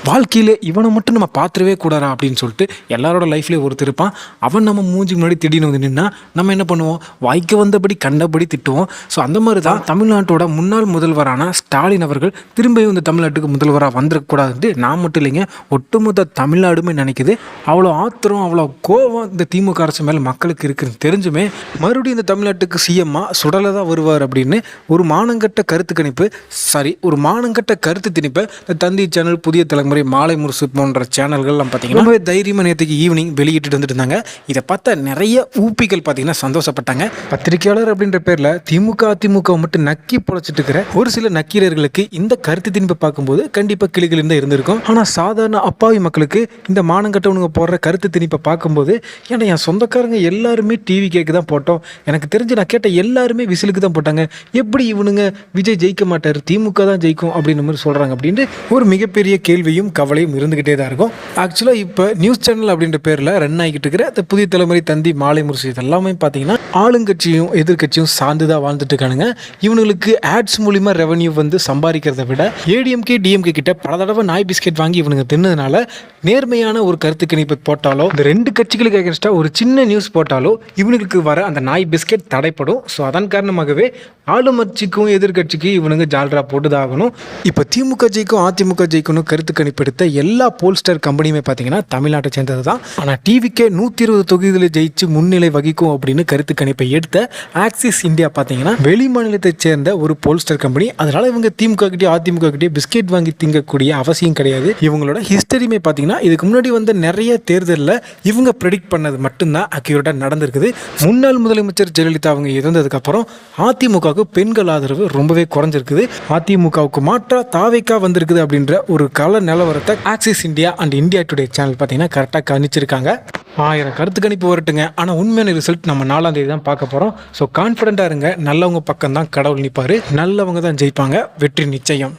வாழ்க்கையில் இவனை மட்டும் நம்ம பார்த்துடவே கூடாதா அப்படின்னு சொல்லிட்டு எல்லாரோட லைஃப்லேயே ஒருத்தர் இருப்பான். அவன் நம்ம மூஞ்சிக்கு முன்னாடி திடீர்னு வந்து நின்னா நம்ம என்ன பண்ணுவோம், வாய்க்கு வந்தபடி கண்டபடி திட்டுவோம். ஸோ அந்த மாதிரி தான் தமிழ்நாட்டோட முன்னாள் முதல்வரான ஸ்டாலின் அவர்கள் திரும்பியும் இந்த தமிழ்நாட்டுக்கு முதல்வராக வந்துடக்கூடாதுன்ட்டு நான் மட்டும் இல்லைங்க, ஒட்டுமொத்த தமிழ்நாடுமே நினைக்குது. அவ்வளோ ஆத்திரம், அவ்வளோ கோவம் இந்த திமுக அரசு மேலே மக்களுக்கு இருக்குன்னு தெரிஞ்சுமே மறுபடியும் இந்த தமிழ்நாட்டுக்கு சிஎம்மா சுடலை தான் வருவார் அப்படின்னு ஒரு மானங்கட்ட கருத்து திணிப்பை இந்த தந்தி சேனல், புதிய தலைமுறை, மாலை முரசு போன்ற சேனல்கள்லாம் பார்த்தீங்கன்னா ரொம்ப தைரியமாக நேற்றுக்கு ஈவினிங் வெளியிட்டு வந்துட்டு இருந்தாங்க. இதை பார்த்த நிறைய ஊப்பிகள் பார்த்தீங்கன்னா சந்தோஷப்பட்டாங்க. பத்திரிகையாளர் அப்படின்ற பேரில் அதிமுக மட்டும் நக்கி பொழைச்சிட்டு இருக்கிற ஒரு சில நக்கீரர்களுக்கு இந்த கருத்து திணிப்பை பார்க்கும்போது கண்டிப்பாக கிளிகள் தான் இருந்திருக்கும். ஆனால் சாதாரண அப்பாவி மக்களுக்கு இந்த மானங்கட்டவனுங்க போடுற கருத்து திணிப்பை பார்க்கும்போது ஏன்னா என் சொந்தக்காரங்க எல்லாருமே டிவி கேக்கு தான் போட்டோம், எனக்கு தெரிஞ்சு நான் கேட்ட எல்லாருமே விசிலுக்கு தான் போட்டாங்க, எப்படி இவனுங்க விஜய் ஜெயிக்க மாட்டார், திமுக தான் ஜெயிக்கும் அப்படின்னு மாதிரி சொல்கிறாங்க அப்படின்ட்டு ஒரு மிகப்பெரிய கேள்வியும் கவலையும் இருந்துகிட்டே தான் இருக்கும். ஆக்சுவலாக இப்போ நியூஸ் சேனல் அப்படின்ற பேரில் ரன் ஆகிட்டு இருக்கிற அந்த புதிய தலைமுறை, தந்தி, மாலை முரசு இதெல்லாமே பார்த்தீங்கன்னா ஆளுங்கட்சியும் எதிர்கட்சியும் சார்ந்து தான் வாழ்ந்துட்டு இருக்கானுங்க. இவனுங்களுக்கு ஆட்ஸ் மூலிமா ரெவன்யூ வந்து சம்பாதிக்கிறத விட ஏடிஎம்கே டிஎம்கே கிட்ட பல தடவை நாய் பிஸ்கெட் வாங்கி இவனுங்க தின்னதுனால நேர்மையான ஒரு கருத்து கணிப்பு போட்டாலோ இந்த ரெண்டு கட்சிகளுக்கு எகென்ஸ்டாக ஒரு சின்ன நியூஸ் போட்டாலோ இவனுக்கு வர அந்த நாய் பிஸ்கெட் தடைப்படும். ஸோ அதன் காரணமாகவே ஆளுங்கட்சிக்கும் எதிர்கட்சிக்கும் இவனுங்க ஜால்ரா போட்டுதாகணும். இப்போ திமுக ஜெயிக்கும் அதிமுக ஜெயிக்கணும் கருத்து கணிப்பெடுத்த எல்லா போல்ஸ்டர் கம்பெனியுமே பார்த்தீங்கன்னா தமிழ்நாட்டை சேர்ந்தது தான். ஆனால் டிவிக்கே 120 தொகுதிகளில் ஜெயிச்சு முன்னிலை வகிக்கும் அப்படின்னு கருத்து கணிப்பை எடுத்த ஆக்சிஸ் இந்தியா பார்த்தீங்கன்னா வெளி மாநிலத்தை சேர்ந்த ஒரு போல்ஸ்டர் கம்பெனி. அதனால இவங்க திமுக கிட்டே அதிமுக கிட்டே பிஸ்கெட் வாங்கி திங்கக்கூடிய அவசியம் கிடையாது. இவங்களோட ஹிஸ்டரியுமே பார்த்தீங்கன்னா இதுக்கு முன்னாடி வந்த நிறைய தேர்தலில் இவங்க ப்ரெடிக்ட் பண்ணது மட்டும்தான் அக்யூரேட்டாக நடந்திருக்குது. முன்னாள் முதலமைச்சர் ஜெயலலிதா அவங்க இறந்ததுக்கப்புறம் அதிமுகவுக்கு பெண்கள் ஆதரவு ரொம்பவே குறைஞ்சிருக்குது. அதிமுகவுக்கு மாற்றா தாவேக்கா வந்திருக்குது அப்படின்ற ஒரு கால நிலவரத்தை axis India and India today channel பார்த்தீங்கன்னா கரெக்டாக கணிச்சிருக்காங்க. 1000 கருத்து கணிப்பு வரட்டுங்க, ஆனால் உண்மையான ரிசல்ட் நம்ம 4ஆம் தேதி தான் பார்க்க போகிறோம். ஸோ கான்ஃபிடென்ட்டாக இருங்க, நல்லவங்க பக்கம் தான் கடவுள் நிற்பார், நல்லவங்க தான் ஜெயிப்பாங்க, வெற்றி நிச்சயம்.